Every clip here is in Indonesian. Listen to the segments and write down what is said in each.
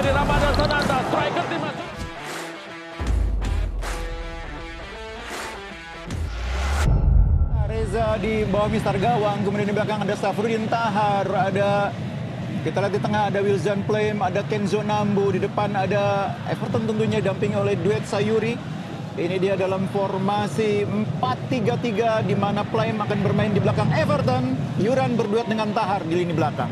dari Ramadan Sananta, striker timnas. Reza di bawah mistar gawang, kemudian di belakang ada Safruddin Tahar, ada kita lihat di tengah ada Wilzan Plem, ada Kenzo Nambu, di depan ada Everton tentunya dampingi oleh duet Sayuri. Ini dia dalam formasi 4-3-3 di mana Plem akan bermain di belakang Everton, Yuran berduet dengan Tahar di lini belakang.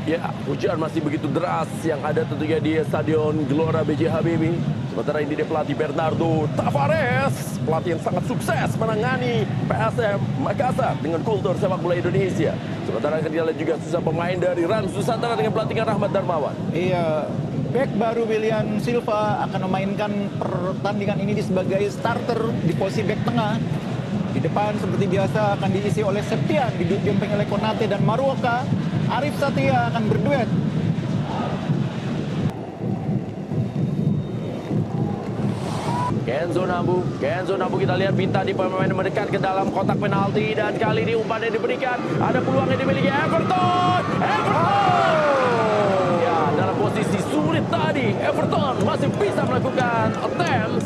Ya, hujan masih begitu deras yang ada tentunya di Stadion Gelora B.J. Habibie. Sementara ini dia pelatih Bernardo Tavares, pelatih yang sangat sukses menangani PSM Makassar dengan kultur sepak bola Indonesia. Sementara kita lihat juga sisa pemain dari Rans Nusantara dengan pelatih Rahmat Darmawan. Iya, bek baru William Silva akan memainkan pertandingan ini sebagai starter di posisi bek tengah. Di depan seperti biasa akan diisi oleh Septian, didampingi oleh Konate dan Maruoka. Arif Satya akan berduet. Kenzo Nambu kita lihat minta di pemain mendekat ke dalam kotak penalti dan kali ini umpan yang diberikan, ada peluang yang dimiliki Everton. Ya, dalam posisi sulit tadi Everton masih bisa melakukan attempts.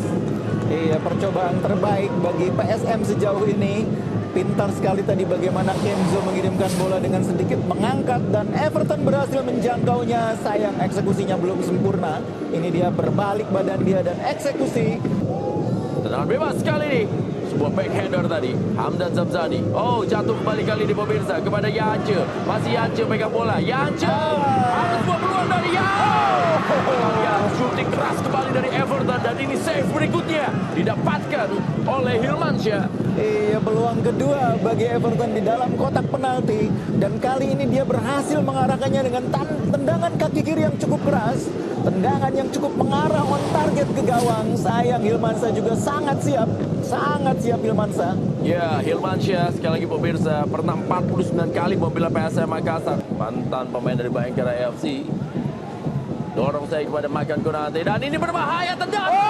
Iya, percobaan terbaik bagi PSM sejauh ini. Pintar sekali tadi bagaimana Kenzo mengirimkan bola dengan sedikit mengangkat dan Everton berhasil menjangkaunya. Sayang eksekusinya belum sempurna. Ini dia berbalik badan dia dan eksekusi. Tendangan bebas kali ini. Sebuah backhander tadi. Hamdan Zamzani. Oh, jatuh kembali kali ini pemirsa kepada Yance. Masih Yance pegang bola. Yance. Ada sebuah peluang dari Yance. Ya, shooting keras kembali dari Everton dan ini save berikutnya didapatkan oleh Hilmansyah. Iya, peluang kedua bagi Everton di dalam kotak penalti dan kali ini dia berhasil mengarahkannya dengan tendangan kaki kiri yang cukup keras, tendangan yang cukup mengarah on target ke gawang. Sayang Hilmansyah juga sangat siap Hilmansyah. Ya, Hilmansyah sekali lagi pemirsa pernah 49 kali membela PSM Makassar, mantan pemain dari Bayangkara FC. Dorong saya kepada Makan Konate dan ini berbahaya, tendangan.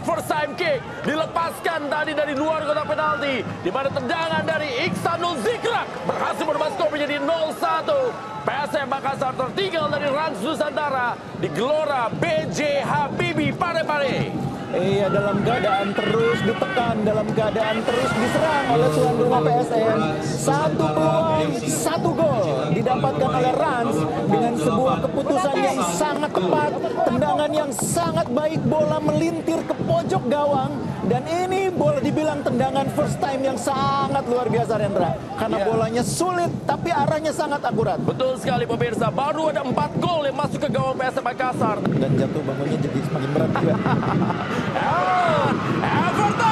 First time kick dilepaskan tadi dari luar kotak penalti, di mana tendangan dari Iksanul Zikrak berhasil merubah skor menjadi 0-1. PSM Makassar tertinggal dari Rans Nusantara di Gelora B.J. Habibie Parepare. Iya, dalam keadaan terus ditekan, dalam keadaan terus diserang oleh tuan rumah PSM. Satu peluang, satu gol didapatkan oleh Rans dengan sebuah keputusan yang sangat tepat, tendangan yang sangat baik, bola melintir ke pojok gawang. Dan ini boleh dibilang tendangan first time yang sangat luar biasa, Rendra. Karena bolanya sulit, tapi arahnya sangat akurat. Betul sekali pemirsa, baru ada 4 gol yang masuk ke gawang PSM Makassar. Dan jatuh bangunnya jadi semakin berat juga. Everton!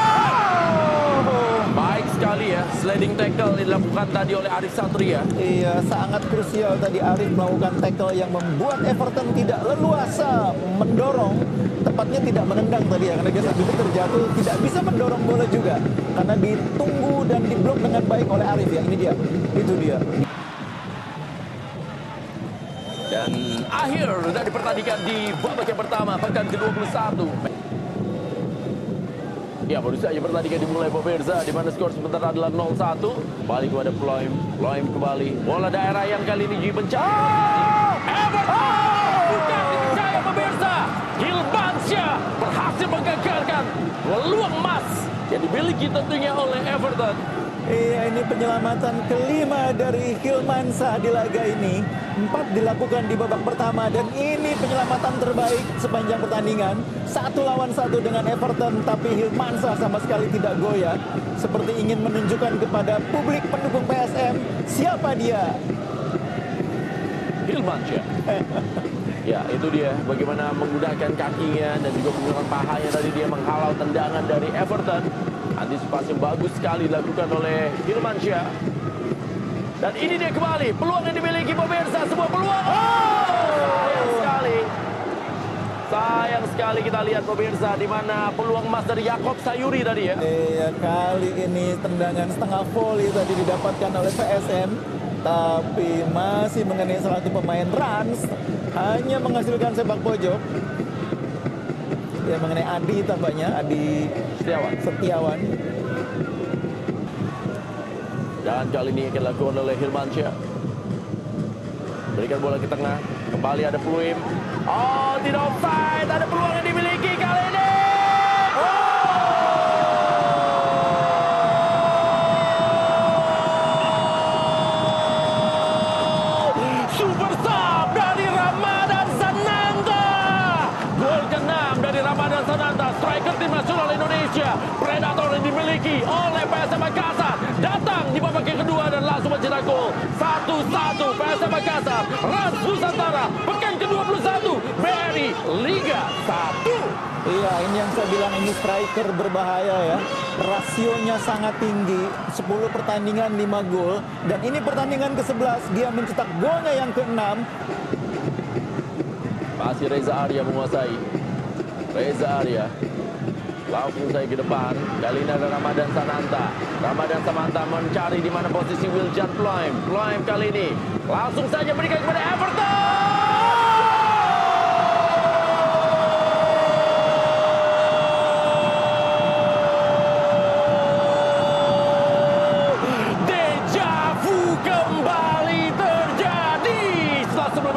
Baik sekali ya, sliding tackle dilakukan tadi oleh Arif Satria. Iya, sangat krusial tadi Arif melakukan tackle yang membuat Everton tidak leluasa mendorong. Tepatnya tidak menendang tadi ya, karena dia saat itu terjatuh tidak bisa mendorong bola juga. Karena ditunggu dan diblok dengan baik oleh Arif ya, ini dia, itu dia. Dan akhir dari pertandingan di babak yang pertama, pekan ke-21. Ya, baru saja pertandingan dimulai pemirsa, di mana skor sementara adalah 0-1. Kembali kepada Ploim kembali. Bola daerah yang kali ini dipencah. Everton! Bukan dipercaya pemirsa. Hilmansyah berhasil menggagalkan peluang emas yang dimiliki tentunya oleh Everton. Iya, ini penyelamatan kelima dari Hilmansyah di laga ini. 4 dilakukan di babak pertama dan ini penyelamatan terbaik sepanjang pertandingan. 1 lawan 1 dengan Everton, tapi Hilmansyah sama sekali tidak goyah. Seperti ingin menunjukkan kepada publik pendukung PSM siapa dia. Hilmansyah. Ya, itu dia bagaimana menggunakan kakinya dan juga menggunakan pahanya tadi dia menghalau tendangan dari Everton. Antisipasi yang bagus sekali dilakukan oleh Hilmansyah. Dan ini dia kembali peluang yang dimiliki pemirsa, sebuah peluang. Sayang sekali kita lihat pemirsa di mana peluang emas dari Yakob Sayuri tadi ya. Iya, kali ini tendangan setengah volley tadi didapatkan oleh PSM, tapi masih mengenai salah satu pemain Rans, hanya menghasilkan sepak pojok. ya mengenai Adi tampaknya, Adi Setiawan. Dan kali ini akan dilakukan oleh Hilmansyah. Berikan bola ke tengah. Kembali ada Pluim. Oh, tidak offside. Ada peluang yang dimiliki kali ini. Super sub dari Ramadan Sananta. Gol ke-6 dari Ramadan Sananta. Striker tim nasional Indonesia. Predator yang dimiliki oleh PSM Makassar. Datang di babak yang kedua dan langsung mencetak gol. 1-1 PSM Makassar. Rans Nusantara. Pekan ke-21 BRI Liga 1. Iya, ini yang saya bilang, ini striker berbahaya ya. Rasionya sangat tinggi, 10 pertandingan 5 gol. Dan ini pertandingan ke-11, dia mencetak golnya yang ke-6. Masih Reza Arya menguasai. Reza Arya. Langsung saya ke depan. Kali ini ada Ramadan Sananta. Ramadan Sananta mencari di mana posisi Wiljan Pluim. Pluim kali ini langsung saja berikan kepada Everton.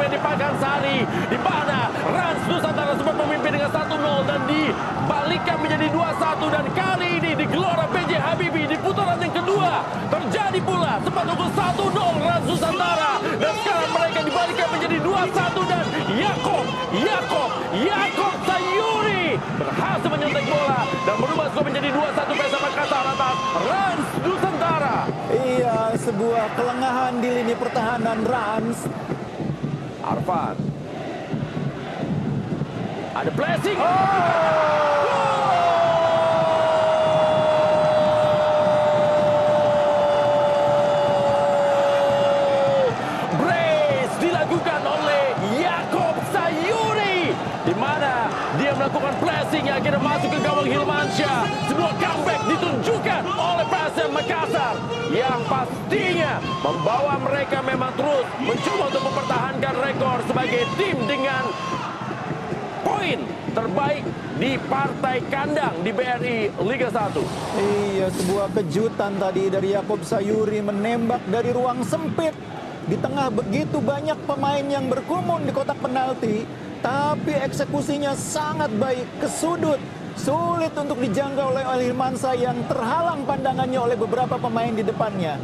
Di Pakansari, di mana Rans Nusantara sempat memimpin dengan 1-0 dan dibalikkan menjadi 2-1, dan kali ini di Gelora PJ Habibie di putaran yang kedua terjadi pula sempat unggul 1-0 Rans Nusantara, dan sekarang mereka dibalikkan menjadi 2-1 dan Yakob Sayuri berhasil menyontek bola dan merubah skor menjadi 2-1 PSM Makassar atas Rans Nusantara. Iya, sebuah kelengahan di lini pertahanan Rans. Arfan. Ada blessing. Brace dilakukan oleh Yakob Sayuri, di mana dia melakukan blessing yang akhirnya masuk ke gawang Hilmansyah. Sebuah comeback ditunjukkan oleh PSM Makassar yang pastinya membawa mereka memang terus mencoba untuk mempertahankan rekor sebagai tim dengan poin terbaik di partai kandang di BRI Liga 1. Iya, sebuah kejutan tadi dari Yakob Sayuri, menembak dari ruang sempit. Di tengah begitu banyak pemain yang berkerumun di kotak penalti, tapi eksekusinya sangat baik ke sudut. Sulit untuk dijangkau oleh Hilmansyah yang terhalang pandangannya oleh beberapa pemain di depannya.